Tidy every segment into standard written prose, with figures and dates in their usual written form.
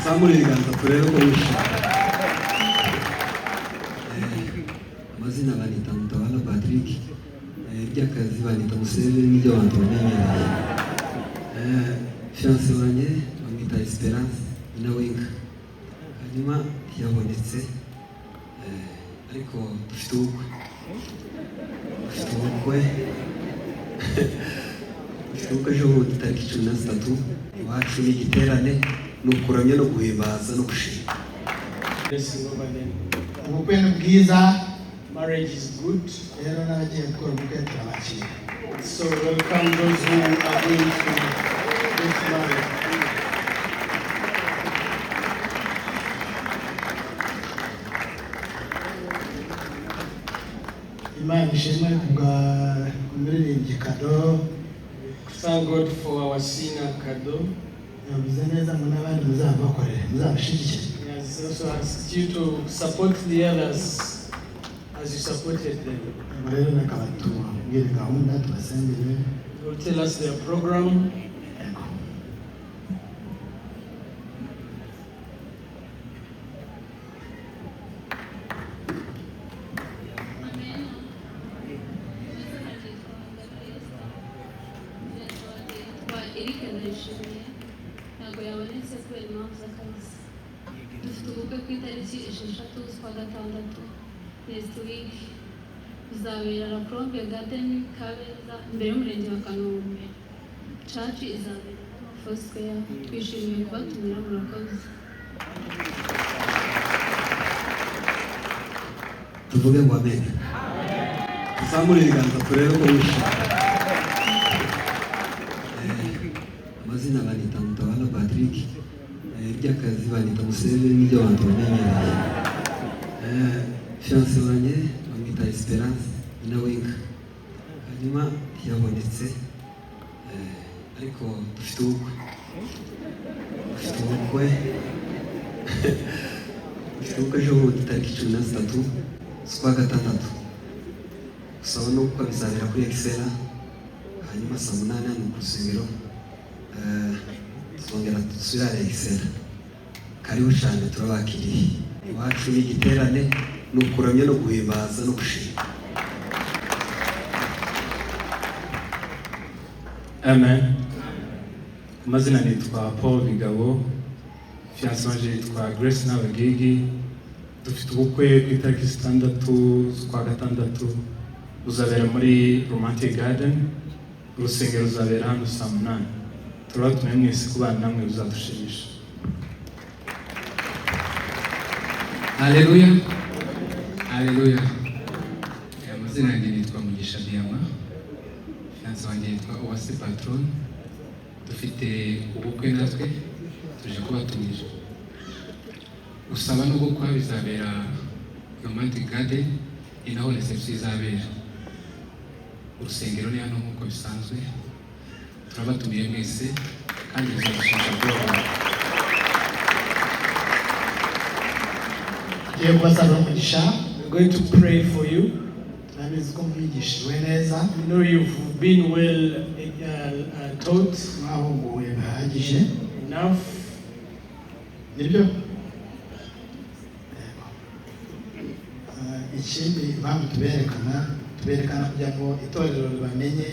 Samuri ibiganza turebe ko wishimye. Amazina banita Mutabana Patrick, ry'akazi banita Museveni n'ibyo abantu bamenyereye. Fiancé wanjye bamwita Esperance Inawinga. Hanyuma yabonetse, ariko dufite ubukwe. Dufite ubukwe ejo bundi tariki 13 iwacu n'igiterane n'ukuramya no guhimbaza no gushima. Ubukwe ni bwiza. Marriage is good. Rero n'abagiye gukora ubukwe turabakira. So welcome those who are going to get married. Imana ishimwe kubwa umuririmbyi Kado. Thank God for our singer Kado. Yavuze neza ngo n'abandi muzabakorera, muzabashigikira. He has also asked you to support the others as you supported them. Rero nakabatumbwire gahunda tubasengere. They will tell us their program. ntabwo yabonetse kubera impamvu z'akazi. Dufite ubukwe ku itariki 6/6 next week, bizabera La Colombe Garden Kabeza, imbere y'umurenge wa Kanombe. Church izabera Foursquare. Twishimiye kubatumira, murakoze. Tuvuge ngo amen. Samuri ibiganza turebe ko wishimye. Amazina banita Mutabana Patrick, ry'akazi banita Museveni n'ibyo abantu bamenyereye. Fiancé wanjye bamwita Esperance Inawinga. Hanyuma yabonetse, ariko dufite ubukwe. Dufite ubukwe ejo bundi tariki 13 6/6. Gusaba no gukwa bizabera kuri Excella, hanyuma saa 8 hano ku rusengero. Twongera dusubire Excella. Karibu cyane, turabakiriye. Iwacu n'igiterane n'ukuramya no guhimbaza no gushima. Amen. Amazina nitwa Paul Bigabo, fiancé wanje yitwa Grace Nabagigi. Dufite ubukwe ku itariki 6/6 uzabera muri Romantic Garden. Urusengero ruzabera hano saa 8. Turabatumiye mwese kubana namwe, bizadushimisha. Haleluya. Haleluya. Amazina yanjye nitwa Mugisha Diama, fiancé wanjye yitwa Uwase Patron. Dufite ubukwe natwe tuje kubatumije. Usaba no gukwa bizabera Romantic Garden, inaho reception izabera. Urusengero ni hano nk'uko bisanzwe. Turabatumiye mwese kandi bizadushimisha kuba. Tugiye kubasaba umugisha. We're going to pray for you. Turabizi ko mwigishijwe neza. We know you've been well taught. Mwahuguwe bihagije. Enough. Nibyo. Ikindi impamvu tuberekana kugira ngo itorero bamenye,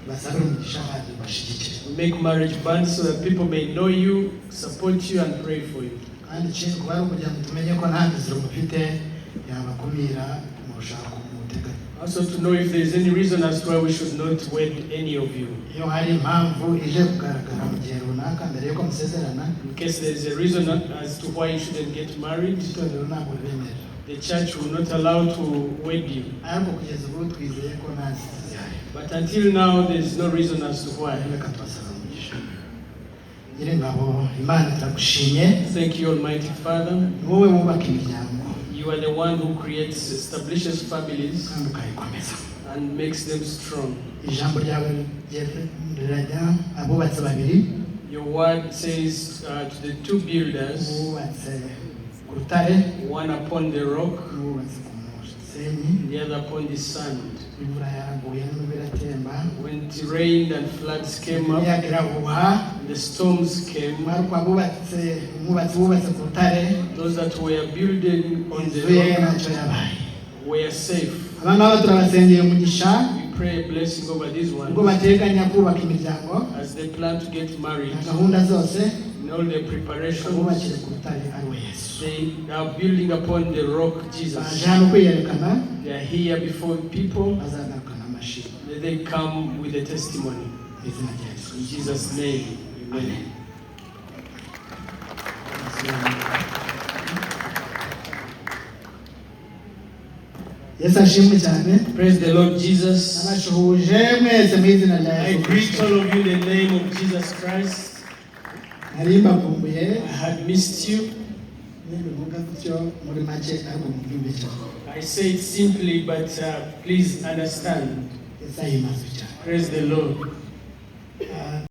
basabire umugisha kandi bashigikire. We make marriage bands so that people may know you, support you and pray for you. Kandi ikindi kuba ari ukugira ngo tumenye ko nta nzira mufite yabakumira mushaka kumuteganya. Also to know if there is any reason as to why we should not wed any of you. Iyo hari impamvu ije kugaragara mu gihe runaka mbere yuko musezerana, In case there is a reason as to why you shouldn't get married, itorero ntabwo ribemerera. the church will not allow to wed you. Ariko kugeza ubu twizeye ko nta nzira zihari. But until now, there is no reason as to why. Reka tubasaba umugisha. Nyir'ingabo, Imana turagushimye. Thank you, Almighty Father. Ni wowe wubaka imiryango You are the one who creates, establishes families kandi ukayikomeza. and makes them strong. Ijambo ryawe rirajya abubatsi babiri. Your word says to the two builders, Uwubatse ku rutare, one upon the rock, n'uwubatse ku Gisenyi, the other upon the sand. imvura yaraguye n'ibiratemba. When it rained and floods came up, Imiyaga irahuha. the storms came. Ariko abubatse bubatse ku rutare. Those that were building on the Inzu ye rock ntacyo yabaye. were safe. Aba ngaba turabasengeye umugisha. We pray a blessing over these Ubwo ones bateganya kubaka imiryango. as they plan to get married. Na gahunda zose. In all the preparations, Bubakire ku rutare ari we Yesu. they are building upon the rock Jesus. Baje hano kwiyerekana. They are here before people. Bazagarukana amashimwe. They come with a testimony. Mu izina rya Yesu. In Jesus' name, amen. Yesu ashimwe cyane. Praise the Lord Jesus. Nabashuhuje mwese mu izina rya I Yesu. greet all of you in the name of Jesus Christ. Nari mbakumbuye. I had missed you. Nibivuga gutyo muri make ariko mubyumve cyane. I say it simply, but please understand. Yesu ahimazwe cyane. Praise the Lord.